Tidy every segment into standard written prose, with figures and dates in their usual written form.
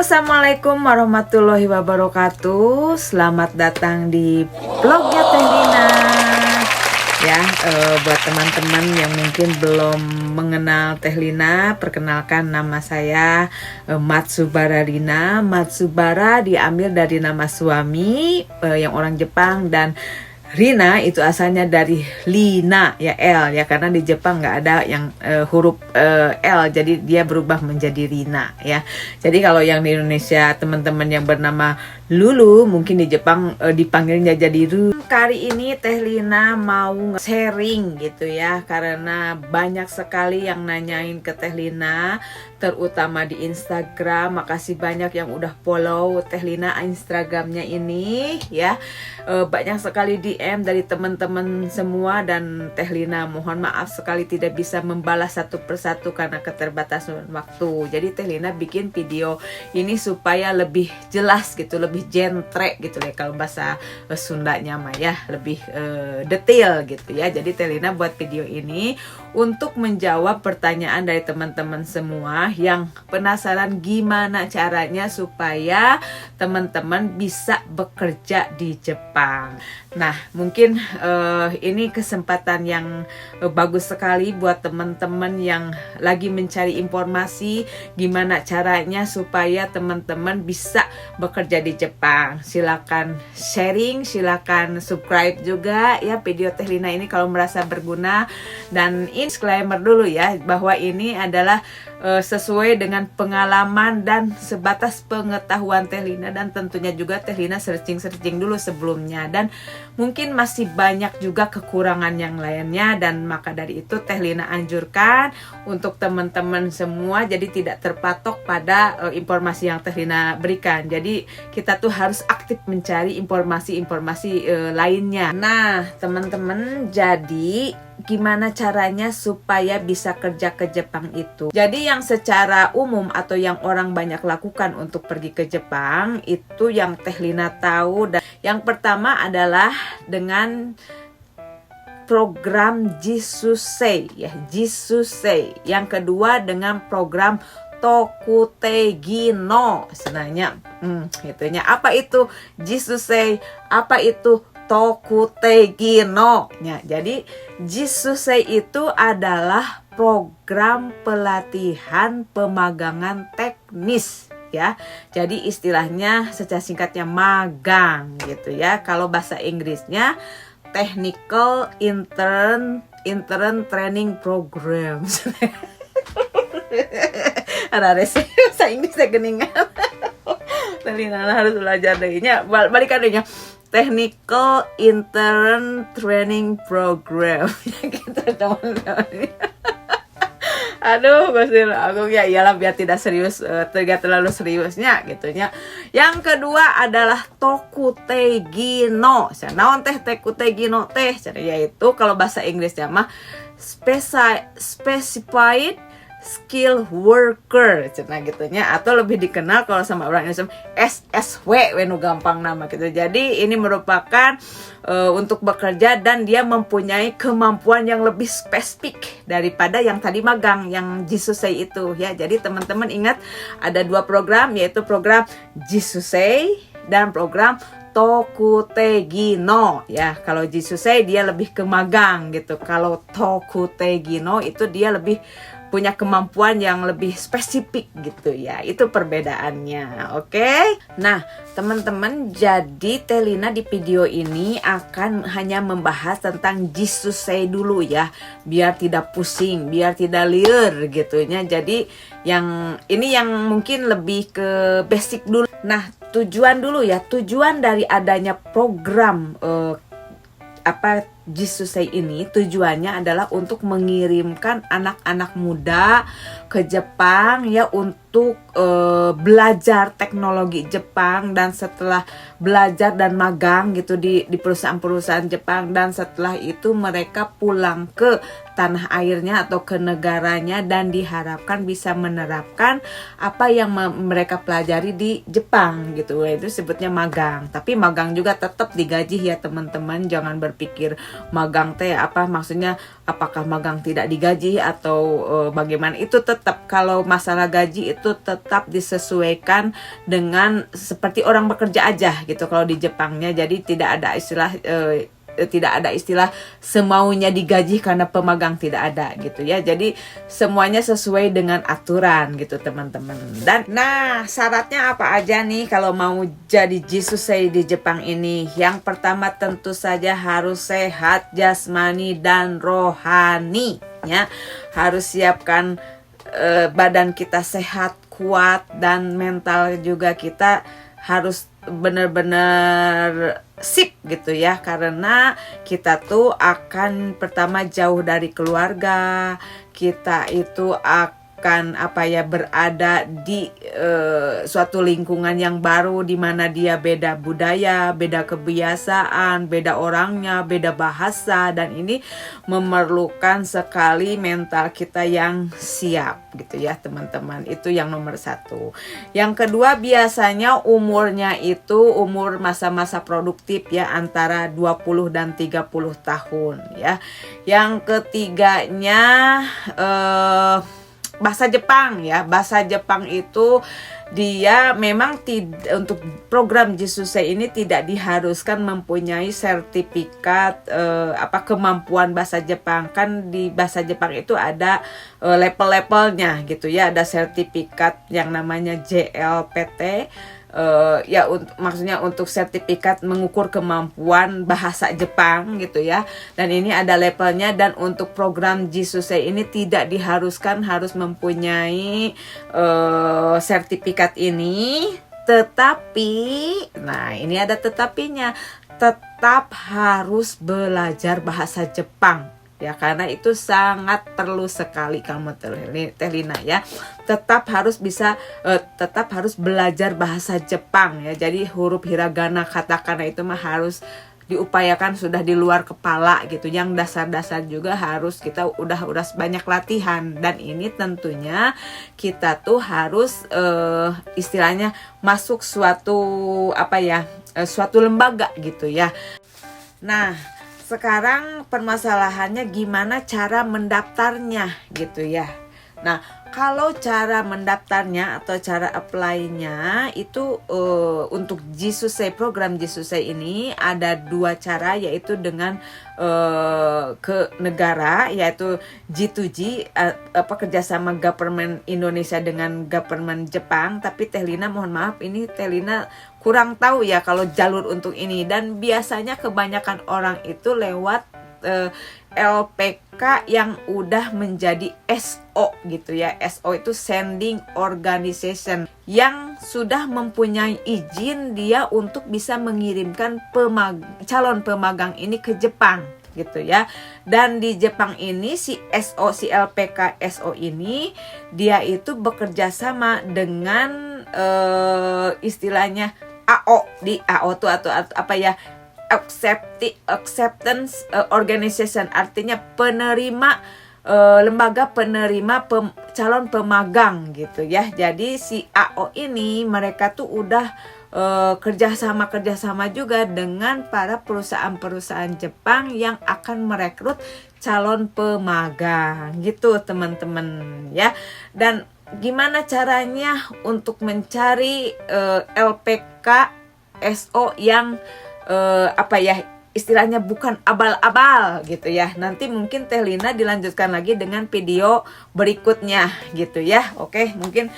Assalamualaikum warahmatullahi wabarakatuh. Selamat datang di vlognya Teh Lina. Ya, buat teman-teman yang mungkin belum mengenal Teh Lina, perkenalkan nama saya Matsubara Rina. Matsubara diambil dari nama suami yang orang Jepang, dan Rina itu asalnya dari Lina ya, L ya, karena di Jepang nggak ada yang huruf L, jadi dia berubah menjadi Rina ya. Jadi kalau yang di Indonesia teman-teman yang bernama Lulu, mungkin di Jepang dipanggilnya jadi Ru. Kali ini Teh Lina mau sharing gitu ya, karena banyak sekali yang nanyain ke Teh Lina, terutama di Instagram. Makasih banyak yang udah follow Teh Lina Instagramnya ini ya. Banyak sekali DM dari teman-teman semua, dan Teh Lina mohon maaf sekali tidak bisa membalas satu persatu karena keterbatasan waktu. Jadi Teh Lina bikin video ini supaya lebih jelas gitu, lebih jentre gitu ya, kalau bahasa Sundanya mah ya, lebih detail gitu ya. Jadi Teh Lina buat video ini untuk menjawab pertanyaan dari teman-teman semua yang penasaran gimana caranya supaya teman-teman bisa bekerja di Jepang. Nah, mungkin ini kesempatan yang bagus sekali buat teman-teman yang lagi mencari informasi gimana caranya supaya teman-teman bisa bekerja di Jepang. Silakan sharing, silakan subscribe juga ya video Teh Lina ini kalau merasa berguna. Dan disclaimer dulu ya, bahwa ini adalah sesuai dengan pengalaman dan sebatas pengetahuan Teh Lina, dan tentunya juga Teh Lina searching dulu sebelumnya, dan mungkin masih banyak juga kekurangan yang lainnya, dan maka dari itu Teh Lina anjurkan untuk teman-teman semua jadi tidak terpatok pada informasi yang Teh Lina berikan. Jadi kita tuh harus aktif mencari informasi-informasi lainnya. Nah, teman-teman, jadi gimana caranya supaya bisa kerja ke Jepang itu? Jadi yang secara umum atau yang orang banyak lakukan untuk pergi ke Jepang itu yang Teh Lina tahu, dan yang pertama adalah dengan program Jisusei ya, Jisusei. Yang kedua dengan program Tokutegi no. Sebenarnya itunya apa itu Jisusei, apa itu Tokutegi no ya. Jadi Jisusei itu adalah program pelatihan pemagangan teknis ya. Jadi istilahnya secara singkatnya magang gitu ya. Kalau bahasa Inggrisnya Technical Intern Training Program. Ada bahasa Inggrisnya geningan. Tadi Nana harus belajar dehnya. Balikan dehnya. Technical Intern Training Program. Gitu teman-teman. Aduh, Gusti Agung ya, iyalah biar tidak serius, tidak terlalu seriusnya gitunya. Yang kedua adalah Tokutegi no. Naon teh Tokutegi no teh? Yaitu kalau bahasa Inggrisnya mah Specified Skill Worker, cina gitunya, atau lebih dikenal kalau sama orang Indonesia SSW, wenu gampang nama gitu. Jadi ini merupakan untuk bekerja, dan dia mempunyai kemampuan yang lebih spesifik daripada yang tadi magang, yang Jisusei itu ya. Jadi teman-teman ingat ada dua program, yaitu program Jisusei dan program Tokutegi no ya. Kalau Jisusei dia lebih ke magang gitu. Kalau Tokutegi no itu dia lebih punya kemampuan yang lebih spesifik gitu ya. Itu perbedaannya. Oke? Nah, teman-teman, jadi Teh Lina di video ini akan hanya membahas tentang Jisusei dulu ya, biar tidak pusing, biar tidak liar gitunya. Jadi yang ini yang mungkin lebih ke basic dulu. Nah, tujuan dulu ya, tujuan dari adanya program Jisusei ini tujuannya adalah untuk mengirimkan anak-anak muda ke Jepang ya, untuk belajar teknologi Jepang, dan setelah belajar dan magang gitu di perusahaan-perusahaan Jepang, dan setelah itu mereka pulang ke tanah airnya atau ke negaranya, dan diharapkan bisa menerapkan apa yang mereka pelajari di Jepang gitu. Itu sebutnya magang. Tapi magang juga tetap digaji ya teman-teman, jangan berpikir magang teh apa maksudnya, apakah magang tidak digaji atau bagaimana, itu tetap kalau masalah gaji itu tetap disesuaikan dengan seperti orang bekerja aja gitu kalau di Jepangnya. Jadi tidak ada istilah semaunya digaji karena pemagang, tidak ada gitu ya. Jadi semuanya sesuai dengan aturan gitu teman-teman. Dan nah, syaratnya apa aja nih kalau mau jadi Jisusei di Jepang ini? Yang pertama tentu saja harus sehat jasmani dan rohani ya. Harus siapkan badan kita sehat, kuat, dan mental juga kita harus benar-benar sip gitu ya, karena kita tuh akan pertama jauh dari keluarga, kita itu akan berada di suatu lingkungan yang baru di mana dia beda budaya, beda kebiasaan, beda orangnya, beda bahasa, dan ini memerlukan sekali mental kita yang siap gitu ya teman-teman. Itu yang nomor satu. Yang kedua, biasanya umurnya itu umur masa-masa produktif ya, antara 20 dan 30 tahun ya. Yang ketiganya bahasa Jepang ya. Bahasa Jepang itu dia memang untuk program Jisusei ini tidak diharuskan mempunyai sertifikat kemampuan bahasa Jepang. Kan di bahasa Jepang itu ada level-levelnya gitu ya. Ada sertifikat yang namanya JLPT. Maksudnya untuk sertifikat mengukur kemampuan bahasa Jepang gitu ya. Dan ini ada levelnya, dan untuk program Jisusei ini tidak diharuskan harus mempunyai sertifikat ini. Tetapi, nah ini ada tetapinya, tetap harus belajar bahasa Jepang. Ya, karena itu sangat perlu sekali kamu Teh Lina ya. Tetap harus belajar bahasa Jepang ya. Jadi huruf hiragana, katakana itu mah harus diupayakan sudah di luar kepala gitu. Yang dasar-dasar juga harus kita udah banyak latihan, dan ini tentunya kita tuh harus istilahnya masuk suatu lembaga gitu ya. Nah, sekarang permasalahannya gimana cara mendaftarnya gitu ya. Nah, kalau cara mendaftarnya atau cara apply-nya itu untuk Jisusei, program Jisusei ini ada dua cara, yaitu dengan ke negara, yaitu G2G kerjasama government Indonesia dengan government Jepang. Tapi Teh Lina mohon maaf, ini Teh Lina kurang tahu ya kalau jalur untuk ini, dan biasanya kebanyakan orang itu lewat LPK yang udah menjadi SO gitu ya. SO itu Sending Organization, yang sudah mempunyai izin dia untuk bisa mengirimkan calon pemagang ini ke Jepang gitu ya. Dan di Jepang ini si LPK SO ini dia itu bekerja sama dengan istilahnya AO. Di AO tuh atau apa ya, acceptance organization, artinya penerima lembaga penerima calon pemagang gitu ya. Jadi si AO ini mereka tuh udah kerjasama juga dengan para perusahaan-perusahaan Jepang yang akan merekrut calon pemagang gitu teman-teman ya. Dan gimana caranya untuk mencari LPK SO yang istilahnya bukan abal-abal gitu ya. Nanti mungkin Teh Lina dilanjutkan lagi dengan video berikutnya gitu ya. Oke, mungkin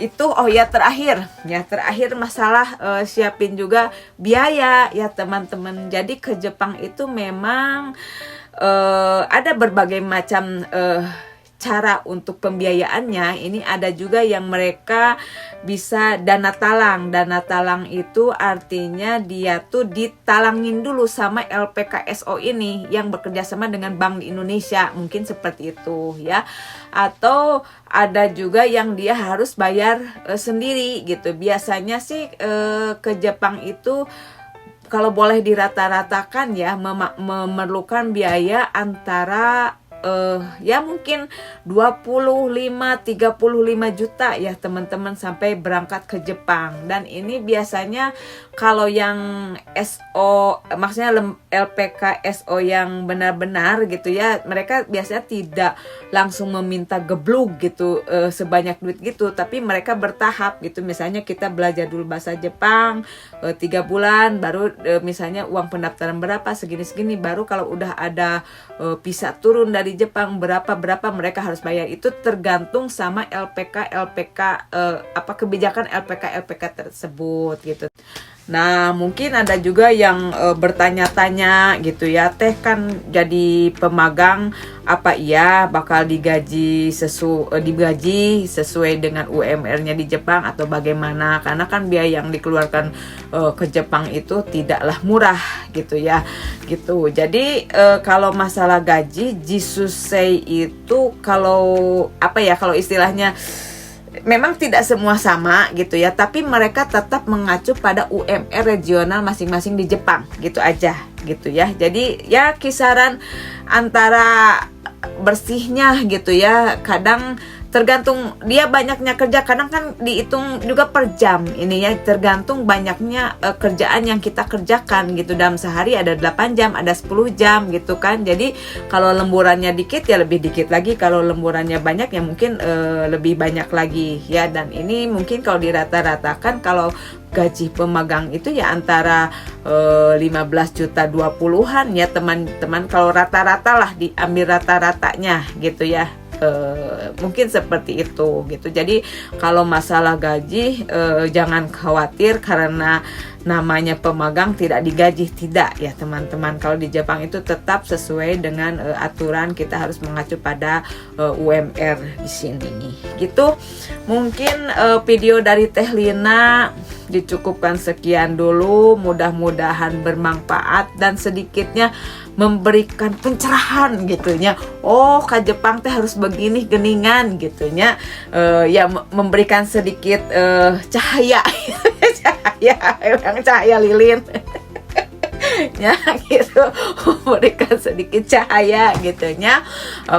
itu terakhir masalah siapin juga biaya ya teman-teman. Jadi ke Jepang itu memang ada berbagai macam cara untuk pembiayaannya. Ini ada juga yang mereka bisa dana talang. Dana talang itu artinya dia tuh ditalangin dulu sama LPKSO ini yang bekerja sama dengan Bank Indonesia, mungkin seperti itu ya. Atau ada juga yang dia harus bayar sendiri gitu. Biasanya sih ke Jepang itu kalau boleh dirata-ratakan ya memerlukan biaya antara ya mungkin 25-35 juta ya teman-teman sampai berangkat ke Jepang. Dan ini biasanya kalau yang SO, maksudnya LPK SO yang benar-benar gitu ya, mereka biasanya tidak langsung meminta geblug gitu sebanyak duit gitu, tapi mereka bertahap gitu. Misalnya kita belajar dulu bahasa Jepang 3 bulan, baru misalnya uang pendaftaran berapa, segini-segini, baru kalau udah ada visa turun dari Jepang berapa mereka harus bayar. Itu tergantung sama LPK kebijakan LPK tersebut gitu. Nah, mungkin ada juga yang bertanya-tanya gitu ya, teh kan jadi pemagang, apa iya bakal digaji sesuai dengan UMR-nya di Jepang atau bagaimana? Karena kan biaya yang dikeluarkan ke Jepang itu tidaklah murah gitu ya. Gitu. Jadi kalau masalah gaji, Jisusei itu kalau istilahnya memang tidak semua sama gitu ya, tapi mereka tetap mengacu pada UMR regional masing-masing di Jepang gitu aja gitu ya. Jadi ya kisaran antara bersihnya gitu ya, kadang tergantung dia banyaknya kerja, kadang kan dihitung juga per jam ini ya, tergantung banyaknya kerjaan yang kita kerjakan gitu. Dalam sehari ada 8 jam, ada 10 jam gitu kan. Jadi kalau lemburannya dikit ya lebih dikit lagi, kalau lemburannya banyak ya mungkin lebih banyak lagi ya. Dan ini mungkin kalau dirata-ratakan, kalau gaji pemagang itu ya antara 15 juta 20-an ya teman-teman, kalau rata-rata lah, diambil rata-ratanya gitu ya. Mungkin seperti itu gitu. Jadi kalau masalah gaji jangan khawatir karena namanya pemagang tidak digaji, tidak ya teman-teman. Kalau di Jepang itu tetap sesuai dengan aturan, kita harus mengacu pada UMR di sini gitu. Mungkin video dari Teh Lina dicukupkan sekian dulu, mudah-mudahan bermanfaat dan sedikitnya memberikan pencerahan gitunya. Oh, ke Jepang teh harus begini geningan gitunya. Ya memberikan sedikit cahaya cahaya lilin ya gitu, memberikan sedikit cahaya gitunya.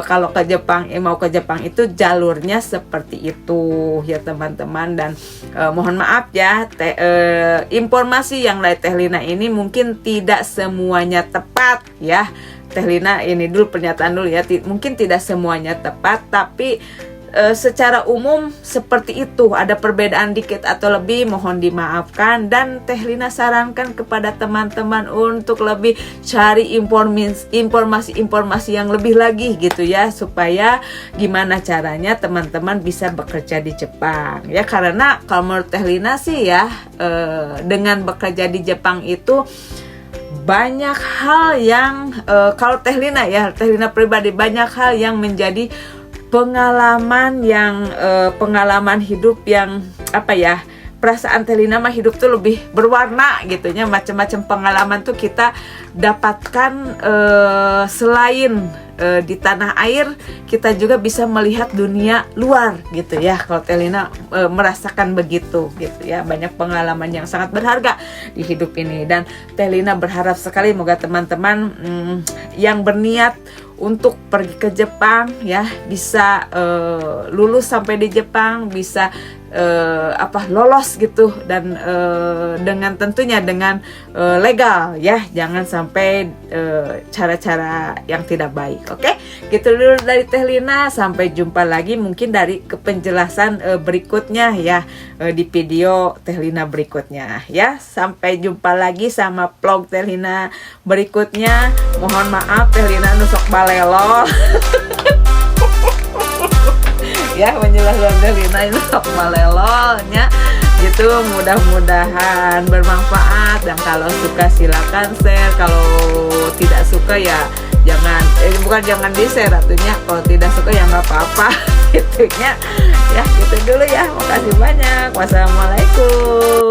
Kalau ke Jepang, mau ke Jepang itu jalurnya seperti itu ya teman-teman. Dan mohon maaf ya, informasi yang dari Teh Lina ini mungkin tidak semuanya tepat ya. Teh Lina ini dulu pernyataan dulu ya, mungkin tidak semuanya tepat, tapi secara umum seperti itu. Ada perbedaan dikit atau lebih, mohon dimaafkan. Dan Teh Lina sarankan kepada teman-teman untuk lebih cari informasi yang lebih lagi gitu ya, supaya gimana caranya teman-teman bisa bekerja di Jepang ya. Karena kalau menurut Teh Lina sih ya, dengan bekerja di Jepang itu banyak hal yang kalau Teh Lina pribadi, banyak hal yang menjadi pengalaman hidup yang perasaan Teh Lina mah hidup tuh lebih berwarna gitunya. Macam-macam pengalaman tuh kita dapatkan, selain di tanah air, kita juga bisa melihat dunia luar gitu ya. Kalau Teh Lina merasakan begitu gitu ya, banyak pengalaman yang sangat berharga di hidup ini. Dan Teh Lina berharap sekali moga teman-teman yang berniat untuk pergi ke Jepang ya bisa lulus sampai di Jepang, bisa lolos gitu, dan dengan tentunya dengan legal ya, jangan sampai cara-cara yang tidak baik. Oke, gitu dulu dari Teh Lina. Sampai jumpa lagi mungkin dari penjelasan berikutnya ya, di video Teh Lina berikutnya ya. Sampai jumpa lagi sama vlog Teh Lina berikutnya. Mohon maaf Teh Lina nusok balelol ya, menjelaskan Teh Lina nusok balelolnya gitu. Mudah-mudahan bermanfaat, dan kalau suka silakan share, kalau tidak suka ya jangan di share atunya. Kalau tidak suka ya nggak apa-apa gitunya ya. Gitu dulu ya, makasih banyak. Wassalamualaikum.